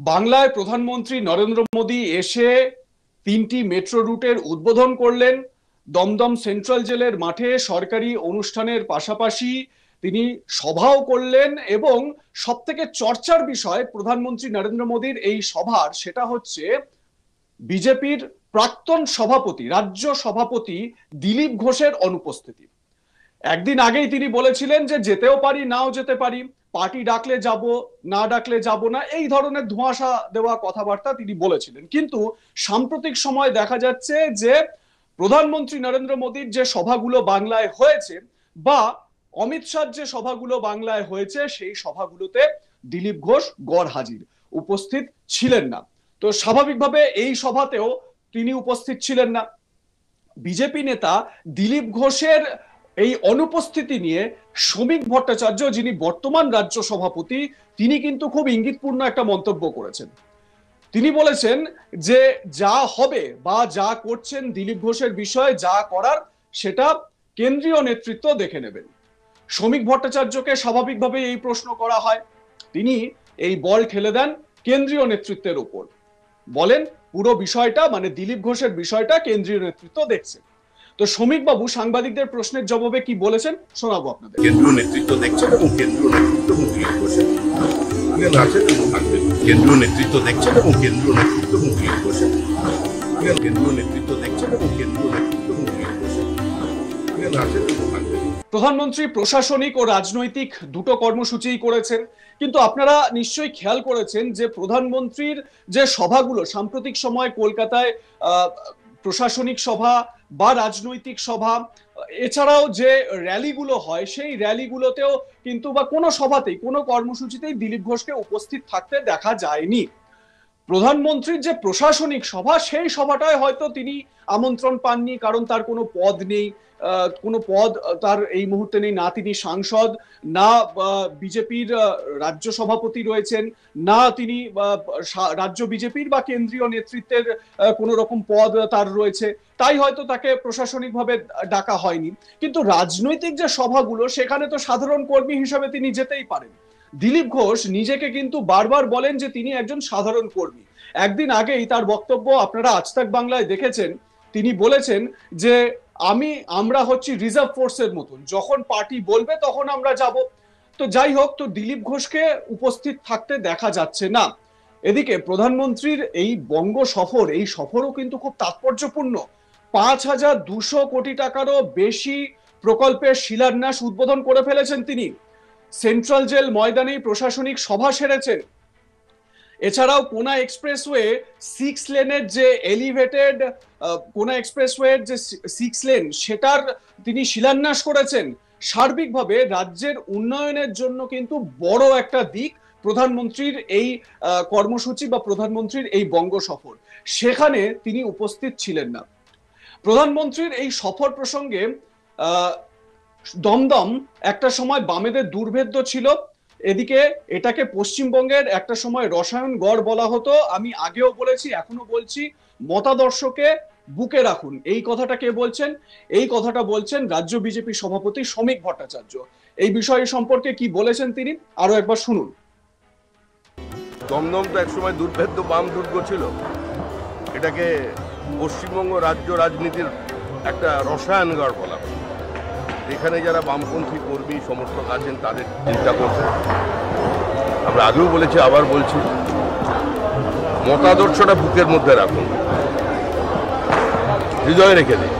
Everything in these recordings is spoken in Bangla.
বাংলায় প্রধানমন্ত্রী নরেন্দ্র মোদী এসে 3টি মেট্রো রুটের উদ্বোধন করলেন। দমদম সেন্ট্রাল জেলের মাঠে সরকারি অনুষ্ঠানের পাশাপাশি তিনি সভাও করলেন এবং সবথেকে চর্চার বিষয় প্রধানমন্ত্রী নরেন্দ্র মোদীর এই সভার সেটা হচ্ছে বিজেপির প্রাক্তন সভাপতি, রাজ্য সভাপতি দিলীপ ঘোষের অনুপস্থিতি। একদিন আগেই তিনি বলেছিলেন যে যেতেও পারি, নাও যেতে পারি, পার্টি ডাকলে যাব, না ডাকলে যাব না, এই ধরনের ধোঁয়াশা দেওয়া কথাবার্তা তিনি বলেছিলেন। কিন্তু সাম্প্রতিক সময় দেখা যাচ্ছে যে প্রধানমন্ত্রী নরেন্দ্র মোদীর যে সভাগুলো বাংলায় হয়েছে বা অমিত শাহর যে সভাগুলো বাংলায় হয়েছে সেই সভাগুলোতে দিলীপ ঘোষ গড় হাজির, উপস্থিত ছিলেন না। তো স্বাভাবিকভাবে এই সভাতেও তিনি উপস্থিত ছিলেন না। বিজেপি নেতা দিলীপ ঘোষের এই অনুপস্থিতি নিয়ে শ্রমিক ভট্টাচার্য, যিনি বর্তমান রাজ্য সভাপতি, তিনি কিন্তু খুব ইঙ্গিতপূর্ণ একটা মন্তব্য করেছেন। তিনি বলেছেন যে যা হবে বা যা করছেন দিলীপ ঘোষের বিষয়ে যা করার সেটা কেন্দ্রীয় নেতৃত্ব দেখে নেবেন। শ্রমিক ভট্টাচার্যকে স্বাভাবিকভাবে এই প্রশ্ন করা হয়, তিনি এই বল ঠেলে দেন কেন্দ্রীয় নেতৃত্বের উপর, বলেন পুরো বিষয়টা মানে দিলীপ ঘোষের বিষয়টা কেন্দ্রীয় নেতৃত্ব দেখছে। তো শ্রমিক বাবু সাংবাদিকদের প্রশ্নের জবাবে কি বলেছেন শোনাবো আপনাদের। কেন্দ্রীয় নেতৃত্ব দেখছেন এবং কেন্দ্রীয় নেতৃত্ব মুখিয়ে বসেন, কেন্দ্রীয় নেতৃত্ব দেখছেন এবং কেন্দ্রীয় নেতৃত্ব মুখিয়ে বসেন, কেন্দ্রীয় নেতৃত্ব দেখছেন এবং কেন্দ্রীয় নেতৃত্ব মুখিয়ে বসেন। প্রধানমন্ত্রী প্রশাসনিক ও রাজনৈতিক দুটো কর্মসূচিই করেছেন, কিন্তু আপনারা নিশ্চয়ই খেয়াল করেছেন যে প্রধানমন্ত্রীর যে সভাগুলো সাম্প্রতিক সময় কলকাতায় প্রশাসনিক সভা বা রাজনৈতিক সভা, এছাড়াও যে র্যালিগুলো হয় সেই র্যালিগুলোতেও কিন্তু বা কোনো সভাতেই কোনো কর্মসূচিতেই দিলীপ ঘোষকে উপস্থিত থাকতে দেখা যায়নি। প্রধানমন্ত্রীর যে প্রশাসনিক সভা সেই সভাটায় হয়তো তিনি আমন্ত্রণ পাননি, কারণ তার কোনো পদ নেই, কোনো পদ তার এই মুহূর্তে নেই, না তিনি সাংসদ, না বিজেপির রাজ্য সভাপতি রয়েছেন, না তিনি রাজ্য বিজেপির বা কেন্দ্রীয় নেতৃত্বের কোনো রকম পদ তার রয়েছে, তাই হয়তো তাকে প্রশাসনিকভাবে ডাকা হয়নি। কিন্তু রাজনৈতিক যে সভাগুলো সেখানে তো সাধারণ কর্মী হিসেবে তিনি যেতেই পারেন। দিলীপ ঘোষ নিজেকে কিন্তু বারবার বলেন যে তিনি একজন সাধারণ কর্মী। একদিন আগেই তার বক্তব্য আপনারা আজ তাক বাংলায় দেখেছেন, তিনি বলেছেন যে আমরা হচ্ছি রিজার্ভ ফোর্সের মতন, যখন পার্টি বলবে তখন আমরা যাব। তো যাই হোক, তো দিলীপ ঘোষকে উপস্থিত থাকতে দেখা যাচ্ছে না। এদিকে প্রধানমন্ত্রীর এই বঙ্গ সফর, এই সফরও কিন্তু খুব তাৎপর্যপূর্ণ। 5,200 কোটি টাকারও বেশি প্রকল্পের শিলান্যাস উদ্বোধন করে ফেলেছেন তিনি। সেন্ট্রাল জেল ময়দানেই প্রশাসনিক সভা সেরেছেন। এছাড়াও কোনা এক্সপ্রেসওয়ে 6 লেনের যে এলিভেটেড কোনা এক্সপ্রেসওয়ের যে 6 লেন সেটার তিনি শিলান্যাস করেছেন। সার্বিকভাবে রাজ্যের উন্নয়নের জন্য কিন্তু বড় একটা দিক প্রধানমন্ত্রীর এই কর্মসূচি বা প্রধানমন্ত্রীর এই বঙ্গ সফর, সেখানে তিনি উপস্থিত ছিলেন না। প্রধানমন্ত্রীর এই সফর প্রসঙ্গে দমদম একটা সময় বামেদের দুর্ভেদ্য ছিল। এদিকে এটাকে পশ্চিমবঙ্গের একটা সময় রসায়ন গড় বলা হতো। আমি আগেও বলেছি, এখনো বলছি, মতাদর্শকে বুকে রাখুন। এই কথাটা কে বলছেন? এই কথাটা বলছেন রাজ্য বিজেপি সভাপতি শ্রমিক ভট্টাচার্য। এই বিষয় সম্পর্কে কি বলেছেন তিনি আরো একবার শুনুন। দমদম তো একসময় দুর্ভেদ্য বাম দুর্গ ছিল, এটাকে পশ্চিমবঙ্গ রাজ্য রাজনীতির একটা রসায়নগড় বলা হয়। এখানে যারা বামপন্থী কর্মী সমর্থক আছেন তাদের চিন্তা করছেন। আমরা আগেও বলেছি, আবার বলছি, মতাদর্শটা বুকের মধ্যে রাখুন, হৃদয়ে রেখে দিন।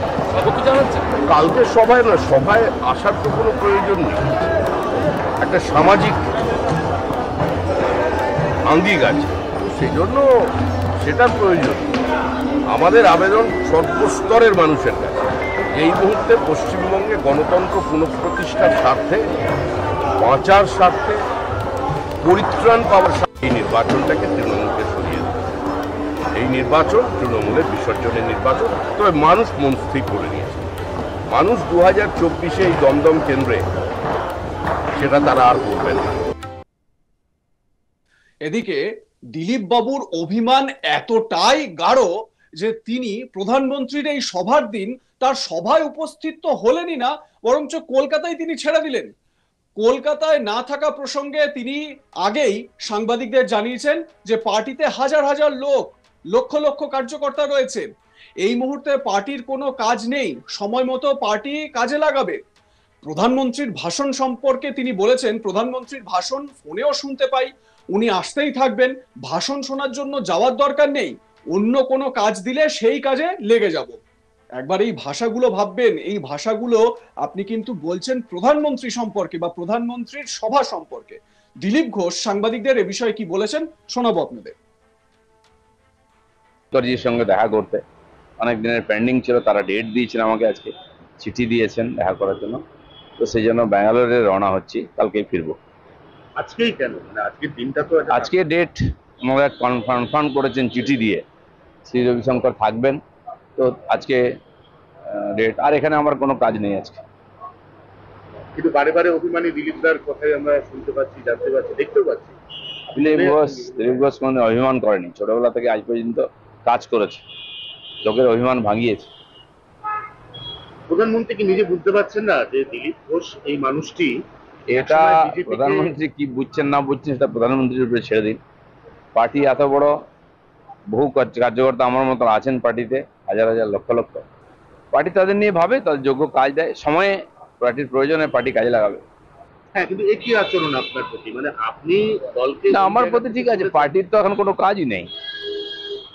কালকে সভায় না, সভায় আসার তো কোনো প্রয়োজন নেই, একটা সামাজিক আঙ্গিক আছে, সেই জন্য সেটার প্রয়োজন। আমাদের আবেদন সর্বস্তরের মানুষের কাছে, এই মুহূর্তে পশ্চিমবঙ্গে গণতন্ত্র পুনঃপ্রতিষ্ঠার স্বার্থে, বাঁচার স্বার্থে, পরিত্রাণ পাওয়ার স্বার্থে এই নির্বাচনটাকে তৃণমূলকে সরিয়ে দেবে। এই নির্বাচন তৃণমূলের বিসর্জনের নির্বাচন। তবে মানুষ মন স্থির করে নিয়েছে, মানুষ 2024-এ এই দমদম কেন্দ্রে সেটা তারা আর করবে না। এদিকে দিলীপ বাবুর অভিমান এতটাই গাঢ় যে তিনি প্রধানমন্ত্রীর এই সভার দিন তার সভায় উপস্থিত তো হলেনই না, বরঞ্চ কলকাতায় তিনি ছেড়ে দিলেন। কলকাতায় না থাকা প্রসঙ্গে তিনি আগেই সাংবাদিকদের জানিয়েছেন যে পার্টিতে হাজার হাজার লোক, লক্ষ লক্ষ কার্যকর্তা রয়েছে, এই মুহূর্তে পার্টির কোনো কাজ নেই, সময় মতো পার্টি কাজে লাগাবে। প্রধানমন্ত্রীর ভাষণ সম্পর্কে তিনি বলেছেন, প্রধানমন্ত্রীর ভাষণ ফোনেও শুনতে পাই, উনি আসতেই থাকবেন, ভাষণ শোনার জন্য যাওয়ার দরকার নেই, অন্য কোনো কাজ দিলে সেই কাজে লেগে যাব। একবার এই ভাষাগুলো ভাববেন, এই ভাষাগুলো আপনি কিন্তু বলছেন প্রধানমন্ত্রী সম্পর্কে বা প্রধানমন্ত্রীর সভা সম্পর্কে। দিলীপ ঘোষ সাংবাদিকদের এ বিষয়ে কি বলেছেন শোনাবো আপনাদের। সঙ্গে দেখা করতে অনেক দিনের পেন্ডিং ছিল, তারা ডেট দিয়েছেন আমাকে, আজকে চিঠি দিয়েছেন দেখা করার জন্য, তো সেই জন্য ব্যাঙ্গালোরে রওনা হচ্ছি, কালকেই ফিরবো। আজকেই কেন, মানে আজকের দিনটা তো আজকে ডেট আমাকে কনফার্ম করেছেন চিঠি দিয়ে, শ্রী রবিশঙ্কর থাকবেন, তো আজকে ডেট। আর এখানে আমার কোনো কাজ নেই আজকে। কিন্তু বারে বারে অভিমানী দিলীপ দার কথাই আমরা শুনতে পাচ্ছি, জানতে পারছি, দেখতেও পাচ্ছি। দিলীপ ঘোষ কোনো অভিমান করেনি, ছোটবেলা থেকে আজ পর্যন্ত কাজ করেছে, লোকের অভিমান ভাঙিয়েছে। প্রধানমন্ত্রী কি নিজে বুঝতে পারছেন না যে দিলীপ ঘোষ এই মানুষটি? এটা প্রধানমন্ত্রী কি বুঝছেন না বুঝছেন সেটা প্রধানমন্ত্রীর উপরে ছেড়ে দিন। পার্টি এত বড়, বহু কার্যকর্তা আমার মতো আছেন পার্টিতে, হাজার হাজার লক্ষ লক্ষ, পার্টি তাদের নিয়ে ভাবে, তাদের যোগ্য কাজ দেয়, সময়ে পার্টির প্রয়োজনে পার্টি কাজে লাগাবে। হ্যাঁ, কিন্তু একই আচরণ আপনার প্রতি, মানে আপনি দলকে না, আমার প্রতি ঠিক আছে, পার্টির তো এখন কোনো কাজই নেই,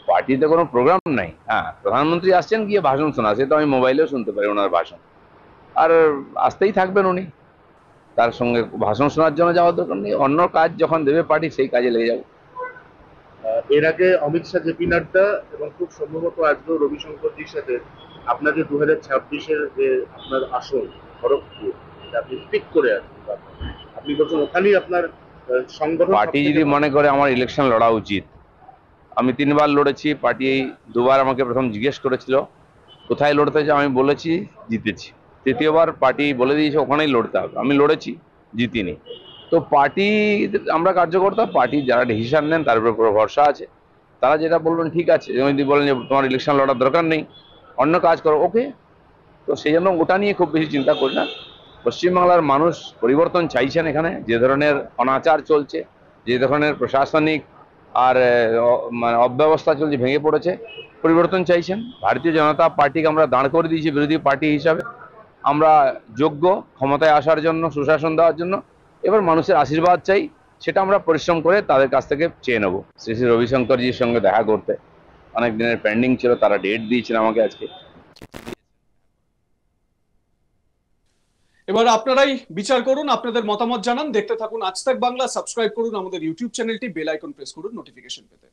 পার্টিতে কোনো প্রোগ্রাম নাই। হ্যাঁ, প্রধানমন্ত্রী আসছেন, গিয়ে ভাষণ শোনা, সে তো আমি মোবাইলেও শুনতে পারি ওনার ভাষণ, আর আসতেই থাকবেন উনি, তার সঙ্গে ভাষণ শোনার জন্য যাওয়ার দরকার নেই, অন্য কাজ যখন দেবে পার্টি সেই কাজে লেগে যাবো। এর আগে অমিত শাহ, জেপি নাড্ডা এবং খুব সম্ভবত আজকেও রবিশঙ্করজির সাথে আপনাকে 2026-এর যে আপনার আসন খড়গপুর, আপনি পিক করে আছেন, আপনি বলছেন ওখানেই আপনার সংগঠন। পার্টি যদি মনে করে আমার ইলেকশন লড়া উচিত, আমি 3 বার লড়েছি, পার্টি 2 বার আমাকে প্রথম জিজ্ঞেস করেছিল কোথায় লড়তে চাও, আমি বলেছি জিতেছি, 3য় বার পার্টি বলে দিয়েছে ওখানেই লড়তে হবে, আমি লড়েছি, জিতিনি। তো পার্টি, আমরা কার্যকর্তা, পার্টি যারা ডিসিশন নেন তার উপর ভরসা আছে, তারা যেটা বলবেন ঠিক আছে। যদি বলেন যে তোমার ইলেকশন লড়ার দরকার নেই, অন্য কাজ করো, ওকে। তো সেই জন্য ওটা নিয়ে খুব বেশি চিন্তা করি না। পশ্চিমবাংলার মানুষ পরিবর্তন চাইছেন, এখানে যে ধরনের অনাচার চলছে, যে ধরনের প্রশাসনিক আর মানে অব্যবস্থা চলছে, ভেঙে পড়েছে, পরিবর্তন চাইছেন। ভারতীয় জনতা পার্টিকে আমরা দাঁড় করে দিয়েছি বিরোধী পার্টি হিসাবে, আমরা যোগ্য ক্ষমতায় আসার জন্য, সুশাসন দেওয়ার জন্য। এবার মানুষের আশীর্বাদ চাই, সেটা আমরা পরিশ্রম করে তাদের কাছ থেকে চেয়ে নেবো। শ্রী শ্রী রবিশঙ্করজির সঙ্গে দেখা করতে অনেক দিনের পেন্ডিং ছিল, তারা ডেট দিয়েছেন আমাকে আজকে। এবার আপনারাই বিচার করুন, আপনাদের মতামত জানান। দেখতে থাকুন আজ তাক বাংলা, সাবস্ক্রাইব করুন আমাদের ইউটিউব চ্যানেলটি, বেল আইকন প্রেস করুন নোটিফিকেশন পেতে।